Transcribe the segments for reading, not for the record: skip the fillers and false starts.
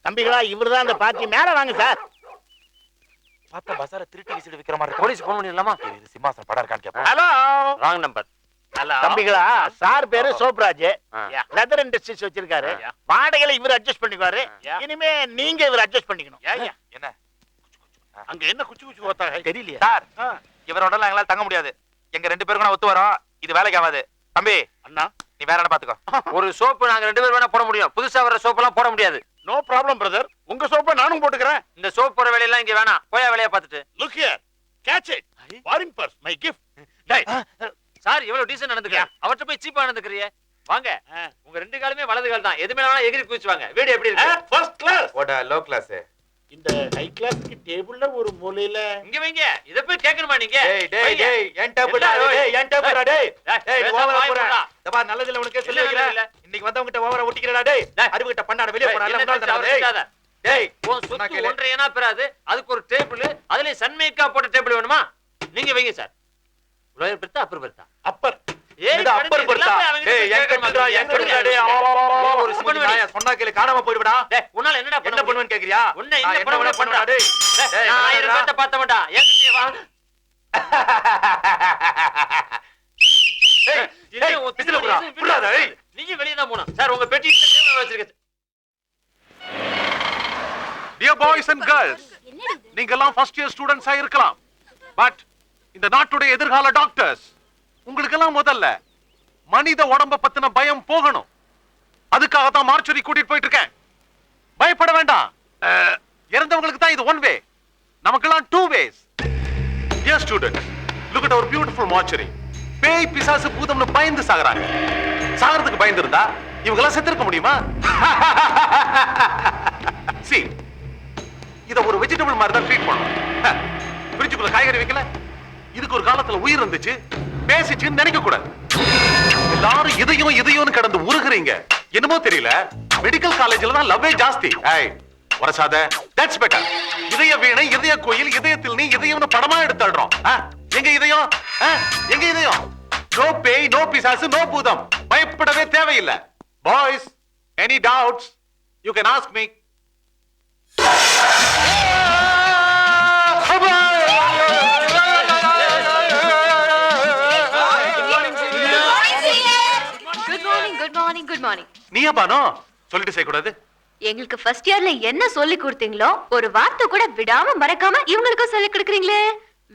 தம்பிகளா, இவர்தான் அந்த பார்ட்டி. மேல வாங்க சார். பார்த்தா பசார திருட்டி விசிட்டு விக்கிற மாதிரி போலீஸ் போன் பண்ணிடலாமா? இது சிம்மாசனம் படம் இருக்கான்னு கேட்போம். Hello, wrong number. ஹலோ தம்பிகளா, சார் பேரு சோப்ராஜ். லெதர் இண்டஸ்ட்ரீஸ் வச்சிருக்காரு. வாடகையில இவர் அட்ஜஸ்ட் பண்ணிக்குவாரு. இனிமே நீங்க இவர் அட்ஜஸ்ட் பண்ணிக்கணும். என்ன அங்க என்ன குச்சி குச்சி ஓத்தாங்க தெரியலையே சார். இவரோட எங்களால தங்க முடியாது. எங்க 2 பேருக்கும் ஒத்து வரோம். இது வேலைக்கு ஆகாது. தம்பி அண்ணா, நீ வேற என்ன பாத்துக்கோ. ஒரு சோப்பு நாங்க 2 பேர் வேணா போட முடியும். புதுசா வர சோப்பு எல்லாம் போட முடியாது. No problem brother. உங்க சோப்பை நானும் போட்டுக்கிறேன். இந்த சோப் போற வேலையெல்லாம் இங்க வேணாம். போயா வேலையா பார்த்துட்டு. Look here, catch it. Foreign purse, my gift. டேய் சார், இவ்வளவு டீசன்ட் நடந்துக்க. அவர்ட்ட போய் சீப்பா நடந்துக்கறியே. வாங்க, உங்க 2 காலுமே வலது கால் தான். எது மேல வேணா எகிரி குதிச்சுவாங்க. வீடு எப்படி இருக்கு? First class. ஓட லோ கிளாஸ். இந்த ஹை கிளாஸ்க்கு டேபிள்ல ஒரு மூலையில இங்க வைங்க. இத போய் கேட்கணுமா நீங்க? டேய் என் டேபிள்டா. டேய் என் டேபிள்டா. டேய் டேய் ஓவரா போறா. டப்பா நல்லது இல்ல உனக்கு சொல்ல வைக்கல. இன்னைக்கு வந்தவங்க கிட்ட ஓவரா ஒட்டிக்கிறடா. டேய் அறிவு கிட்ட பண்ணாட வெளிய போறா. நல்ல நாள் தானே. டேய் டேய் உன் சொத்து ஒன்றரை ஏனா பெறாது. அதுக்கு ஒரு டேபிள், அதுல சன்மேக்கா போட்ட டேபிள் வேணுமா? நீங்க வைங்க சார். உலக பெருத்தா அப்பர் பெருத்தா? அப்பர். இது அப்பர் பெருத்தா. டேய் என் கட்டுடா என் கட்டுடா. டேய் ஒரு சுமதி நாய சொன்னா கேளு காணாம போய்டுடா. டேய் உன்னால என்னடா என்ன பண்ணுவேன்னு கேக்குறியா? உன்னை என்ன பண்ணுவா? டேய் நான் 1000 பேட்ட பார்த்த மாட்டா. என்கிட்ட வா. ஏய் ஏய் பிசில புறா புறாடா. ஏய் நீங்க வெளிய தான் போணும் சார். உங்க பெட்டி டேபிள் வச்சிருக்கீங்க. Dear boys and girls, நீங்கெல்லாம் ஃபர்ஸ்ட் இயர் ஸ்டூடண்ட்ஸா இருக்கலாம். பட் இந்த நாட்டுடைய எதிர்கால டாக்டர்ஸ். உங்களுக்கெல்லாம் முதல்ல மனித உடம்ப பத்தின பயம் போகணும். அதுக்காக தான் மார்ச்சுரி கூட்டிட்டு போயிட்டு இருக்கேன். பயப்பட வேண்டாம். இறந்தவங்களுக்கு தான் இது ஒன் வே. நமக்கெல்லாம் 2 ways. Dear students, look at our beautiful mortuary. பேய் பிசாசு பூதம்னு பயந்து சாகுறாங்க. சாகிறதுக்கு பயந்து இருந்தா இவங்கெல்லாம் செத்துருக்க முடியுமா? See, இத ஒரு வெஜிடபிள் மாதிரி தான் ட்ரீட் பண்ணணும். ஃப்ரிட்ஜுக்குள்ள காய்கறி வைக்கல. இதுக்கு ஒரு காலத்துல உயிர் இருந்துச்சு, பேசிச்சுன்னு நினைக்க கூடாது. எல்லாரும் இதையும் கடந்து உருகுறீங்க. என்னமோ தெரியல, மெடிக்கல் காலேஜ்ல தான் லவ்வே ஜாஸ்தி. ஏய் வரசாத, தட்ஸ் பெட்டர். இதய வீணை, இதய கோயில், இதயத்தில் நீ இதயம்னு படமா எடுத்துடுறோம். எங்க இதயம்? எங்க இதயம்? நோ பேய், நோ பிசாசு, நோ பூதம். பயப்படவே தேவையில்லை. Boys, any doubts you can ask me. Good morning. நீயா பானோ சொல்லிட்டு செய்ய கூடாது? எங்களுக்கு ஃபர்ஸ்ட் இயர்ல என்ன சொல்லி கொடுத்தீங்களோ ஒரு வார்த்தை கூட விடாம மறக்காம இவங்களுக்கும் சொல்லி கொடுக்குறீங்களே.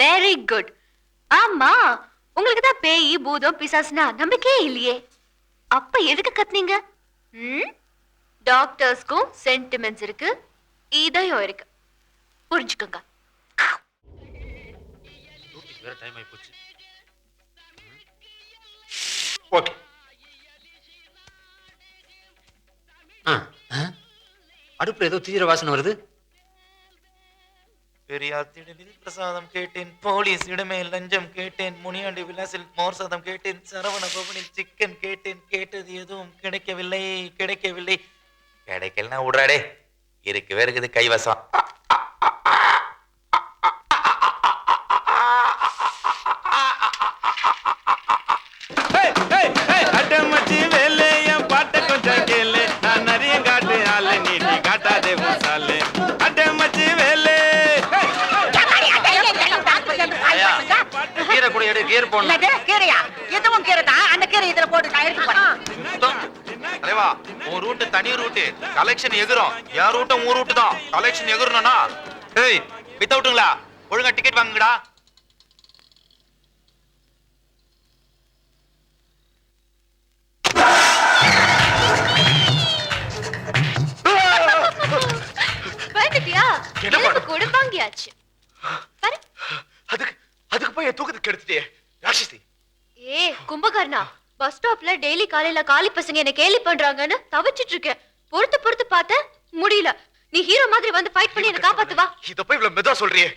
Very good. ஆமா, உங்களுக்கு தான் பேய் பூதம் பிசாசுனா நம்பிக்கையே இல்லையே. அப்ப எதுக்கு கத்துனீங்க? டாக்டர்ஸ்க்கும் சென்டிமெண்ட்ஸ் இருக்கு, இதயம் இருக்கு. புரிஞ்சுக்கோங்க. வேற டைம் ஆயி போச்சு. ஓகே. அடுப்புல ஏதோ தீவிர வாசனை வருது. பெரியார் திடலில் பிரசாதம் கேட்டேன், போலீஸ் இடமே லஞ்சம் கேட்டேன், முனியாண்டி விலாசில் மோர் சாதம் கேட்டேன், சரவண பவனில் சிக்கன் கேட்டேன், கேட்டது எதுவும் கிடைக்கவில்லை. கிடைக்கலன்னா விடுறாடே, இருக்கு வேற இருக்குது கைவசம். தனி ரூட் கலெக்ஷன் எகுறோம். யார் ரூட்டும் ஊர் ரூட் தான். கலெக்ஷன் எகுறணும்னா ஏய் வித்தவுட்டுங்களா ஒழுங்கா டிக்கெட் வாங்குங்கடா. வந்துட்டியா? எனக்கு கூட வாங்கியாச்சு. பாரு. அதுக்கு போய் தூக்கத்துக்கு கெடுத்துட்டே ராட்சசி. கும்பகர்ணா, பஸ் ஸ்டாப்ல டெய்லி காலையில காலி பசங்க என்ன கேலி பண்றாங்கன்னு தவிச்சிட்டு இருக்கேன். பொறுத்து பார்த்த முடியல. நீ ஹீரோ மாதிரி வந்து ஃபைட் பண்ணி என்ன காப்பாத்து வா. இத போய் இவ்வளவு மெதுவா சொல்றியே.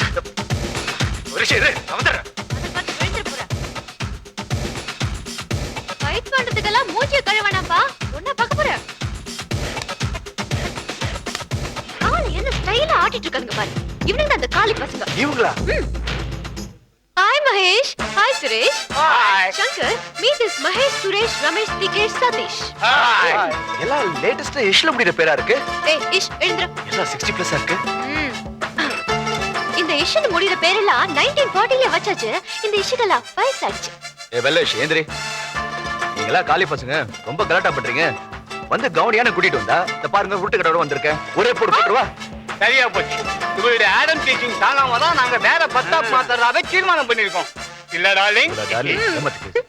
ஒரு சேரு அவந்தற. அத பார்த்து விழுந்து போற. ஃபைட் பண்றதுக்கெல்லாம் மூஞ்சிய கழுவனாப்பா. ஒண்ணா பார்க்க போற. ஆளு என்ன ஸ்டைலா ஆட்டிட்டு இருக்காங்க பாரு. இவனுங்க அந்த காலி பசங்க. இவங்களா? Hi Mahesh. Hi, Suresh. Hi. Shankar, meet this Mahesh, Suresh, Ramesh, Vikesh, Satish. எல்லாம் லேட்டஸ்ட் இஷ்ல முடிற பேரா இருக்கு. Hey, Ish, எழுந்துரு. எல்லாம் 60+ இருக்கு. இந்த இஷ்னு முடிற பேரெல்லாம் 1940ல வச்சாச்சு. இந்த இஷ்கெல்லாம் வயசாச்சு. வெல்லேஷ் ஏந்திரி. நீங்களா காலி பசங்க ரொம்ப கலாட்டா பண்றீங்க. வந்து கவுனியான கூட்டிட்டு வந்தா இந்த பாருங்க உருட்டு கடோட வந்திருக்கேன். ஒரே போடு போட்டுருவா. சரியா போச்சு. உங்களுடைய ஆடம் டீச்சிங் தாங்காம தான் நாங்க வேற பஸ்டாப் மாத்தறதாவே தீர்மானம் பண்ணிருக்கோம். இல்ல டார்லிங்? ஏமாத்துக்கு.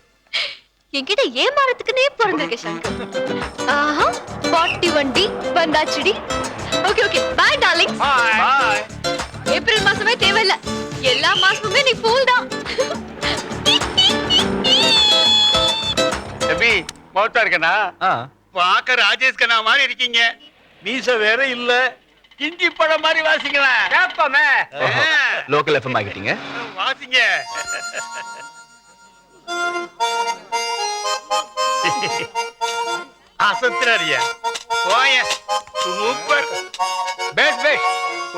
என்கிட்ட ஏமாறதுக்குனே பிறந்திருக்க சங்கர். ஆஹா 41D வந்தாச்சுடி. Okay okay bye darling. Bye. April மாசமே தேவையில்ல. எல்லா மாசமுமே நீ ஃபூல் தான். தம்பி மௌத்தா இருக்கனா? பாக்க ராஜேஷ் கண்ணா மாதிரி இருக்கீங்க. மீச வேற இல்ல. இஞ்சி பழம் மாதிரி வாசிங்களா? கேப்பமே. Local FM ஆகிட்டீங்க. வாசிங்க. அசத்துறாரியா? போய. சூப்பர். Best best.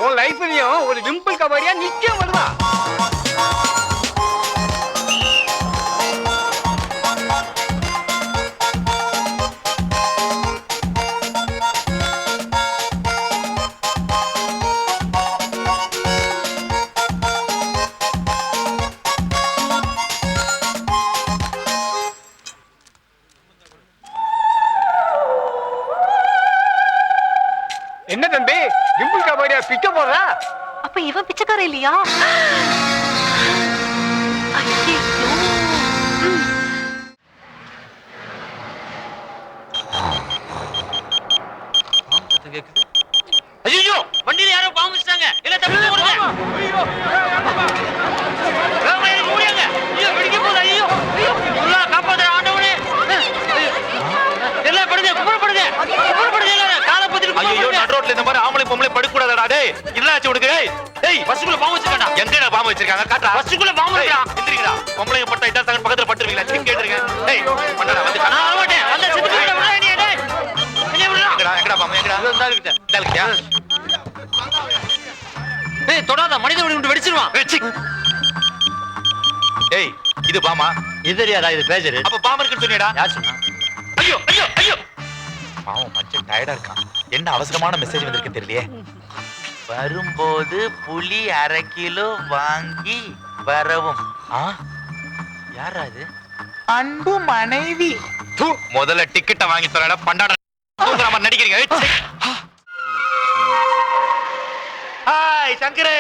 உன் லைஃப்லயும் ஒரு டிம்பிள் கபடியா நிச்சயம் வருவா. என்ன தம்பி டிம்பிள் கபடியா பிக்க போறா? அப்ப இவன் பிச்சைக்காரன் இல்லையா? ஐயோ. ஐயோ வண்டியில யாரோ பாம்பு வச்சிட்டாங்க. இல்ல தப்பிச்சு ஓடுங்க. ஐயோ ராமா எனக்கு ஓடியாங்க. ஐயோ வெடிக்க போகுது. ஐயோ ஐயோ அல்லாஹ் காப்பாத்து ஆண்டவனே. எல்லாம் படுங்க குப்புறப்படுங்க. குப்புறப்படுங்க எல்லாரும். காலை பத்திட்டு ஐயோ நடு ரோட்ல இந்த மாதிரி ஆம்பளை பொம்பளை படுக்க கூடாதடா டேய். இல்லாச்சு உனக்கு டேய். டேய் பஸ்ஸுக்குள்ள பாம்பு வச்சிருக்காடா. எங்கடா பாம்பு வச்சிருக்காங்க? காட்றா. பஸ்ஸுக்குள்ள பாம்பு டேய், இருக்குடா. எந்திரிங்கடா. பொம்பளைங்க பட்டா இதா சங்கன் பக்கத்துல பட்டுருவீங்களா? செக் கேட்டுருங்க. டேய் பண்ணடா வந்து நான் வர மாட்டேன். வந்தா செத்து போயிடுடா. விடா நீ டேய். என்ன விடுடா? எங்கடா பாம்பு எங்கடா? இதோ இருக்குடா. இதா இருக்கியா? டேய் தொடாத மனித விட்டு வெடிச்சிருவான். ஏய் இது பாமா? இது தெரியாதா இது பேஜர்? அப்ப பாம்பு இருக்குன்னு சொன்னியடா. யார் சொன்னா? ஐயோ ஐயோ ஐயோ பாவம் மச்சான் டயர்டா இருக்கான். என்ன அவசரமான மெசேஜ் வந்திருக்கு தெரியலையே. வரும்போது புலி 1/2 கிலோ வாங்கி வரவும். யாரா அது? அன்பு மனைவி. முதல்ல டிக்கெட்டை வாங்கி தரடா பண்டாட நடிக்கிறீங்க. ஹாய் சங்கரே.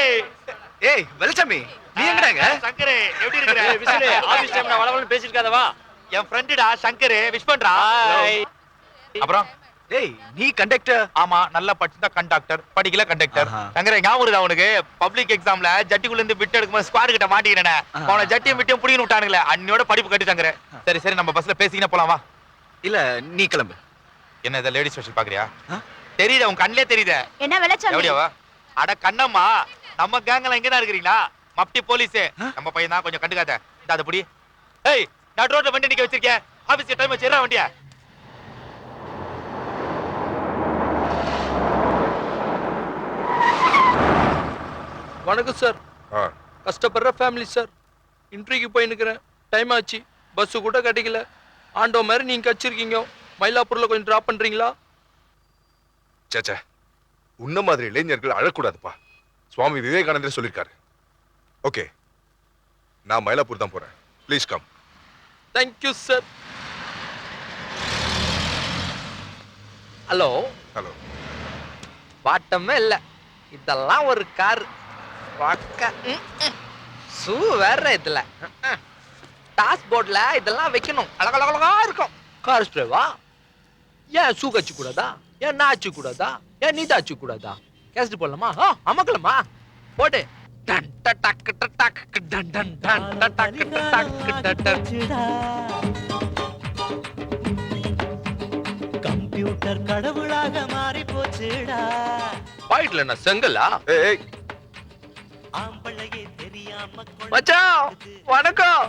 ஏய் வெள்ளச்சாமி நீ எங்கடாங்க? சங்கரே எப்படி இருக்கிற? விசிலு ஆபீஸ் டைம்ல வளவளன்னு பேசிட்டு இருக்காதவா? என் ஃப்ரெண்டுடா சங்கரே விஷ் பண்றா. அப்புறம் ஏய் நீ கண்டக்டர். ஆமா நல்லா படிச்சா கண்டக்டர் படிக்கல கண்டக்டர். ஆஹா. சங்கரே ஞாபகம் இருக்கா உனக்கு? பப்ளிக் எக்ஸாம்ல ஜட்டிக்குள்ள இருந்து விட்டு எடுக்கும்போது ஸ்குவாட் கிட்ட மாட்டிக்கிறேனே. அவன ஜட்டியும் விட்டியும் புடிங்கன்னு விட்டானுங்களே. அன்னியோட படிப்பு கட்டி சங்கரே. சரி சரி நம்ம பஸ்ல பேசிக்கினே போலாம் வா. இல்ல நீ கிளம்பு. என்ன இத லேடி ஸ்பெஷல் பாக்குறியா? தெரியுதா உன் கண்ணிலே தெரியுதா? என்ன வெள்ளச்சாமி? எப்படியாவா? அட கண்ணம்மா நம்ம கேங்ல எங்க தான் இருக்கீங்களா? மப்டி போலீஸ் நம்ம பையன் தான் கொஞ்சம் கண்டுக்காத. இந்த அத புடி. ஏய் நான் ரோட்ல வண்டி நிக்க வச்சிருக்கேன். ஆபீஸ் டைம் வச்சிரா வண்டியா. வணக்கம் சார். கஷ்டப்படுற ஃபேமிலி சார். இன்டர்வியூக்கு போயின்னுக்கிறேன். டைம் ஆச்சு. பஸ் கூட கிடைக்கல. ஆண்டோ மாதிரி நீங்க கச்சிருக்கீங்க. மயிலாப்பூர்ல கொஞ்சம் டிராப் பண்றீங்களா? சேச்சே உன்ன மாதிரி இளைஞர்கள் அழக்கூடாதுப்பா. சுவாமி விவேகானந்தர் சொல்லிருக்காரு. ஓகே நான் மயிலாப்பூர் தான் போறேன். Please come. Thank you sir. Hello hello. பாட்டமே இல்ல. இதெல்லாம் ஒரு கார். ஷூ வேற இதுல. டாஸ் போர்ட்ல இதெல்லாம் வைக்கணும். அழகழகா இருக்கும். கார் ஸ்ப்ரேவா? ஏன் ஷூ கச்சு கூடாதா? ஏன் நான் அச்சு கூடாதா? ஏன் நீ தான் அச்சு கூடாதா? கேஸ்ட் போடலாமா? அமக்கலாமா? போடு. டன் டக் டக் டன் டன் டன் டக் டக் டக். கம்ப்யூட்டர் கடவுளாக மாறி போச்சுடா. பாயிட்ல நான் செங்கலா? ஏய் ஆம்பளையே தெரியாம மச்சான் வணக்கம்.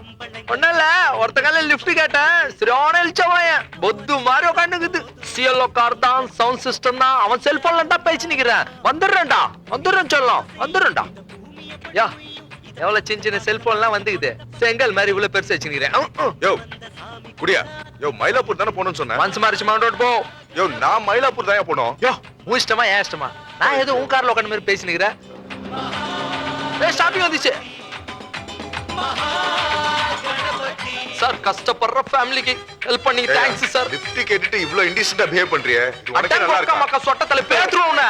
ஒண்ணல ஒருத்த கால லிஃப்ட் கேட்டேன். சரியான இழுச்சவாயன். பொத்து மாதிரி உட்காந்துக்குது. சிஎல்ஓ கார் தான் சவுண்ட் சிஸ்டம் தான். அவன் செல்போன்ல தான் பேசி நிக்கிறேன். வந்துடுறேன்டா வந்துடுறேன் சொல்லலாம் வந்துடுறேன்டா. யா எவ்வளவு சின்ன சின்ன செல்போன்லாம் வந்துக்குது செங்கல் மாதிரி இவ்வளவு பெருசு வச்சுக்கிறேன் யோ குடியா யோ மயிலாப்பூர் தானே போகணும்னு சொன்னேன் மனசு மாறிச்சு மாண்டோட் போ யோ நான் மயிலாப்பூர் தான் போனோம் யோ உன் இஷ்டமா ஏன் இஷ்டமா நான் ஏதோ உன் கார்ல உட்காந்து மாதிரி பேசினுக்கிறேன் ஷாப்பிங் வந்துச்சு சார் கஷ்டப்படுற ஃபேமிலிக்கு ஹெல்ப் பண்ணீங்க தேங்க்ஸ் சார் லிஃப்ட் கேட்டுட்டு இவ்ளோ இன்டிசென்ட்டா பிஹேவ் பண்றியே இது உனக்கே நல்லா மக்கா இருக்கா மக்கா சொட்ட தலை பேத்துருவோம்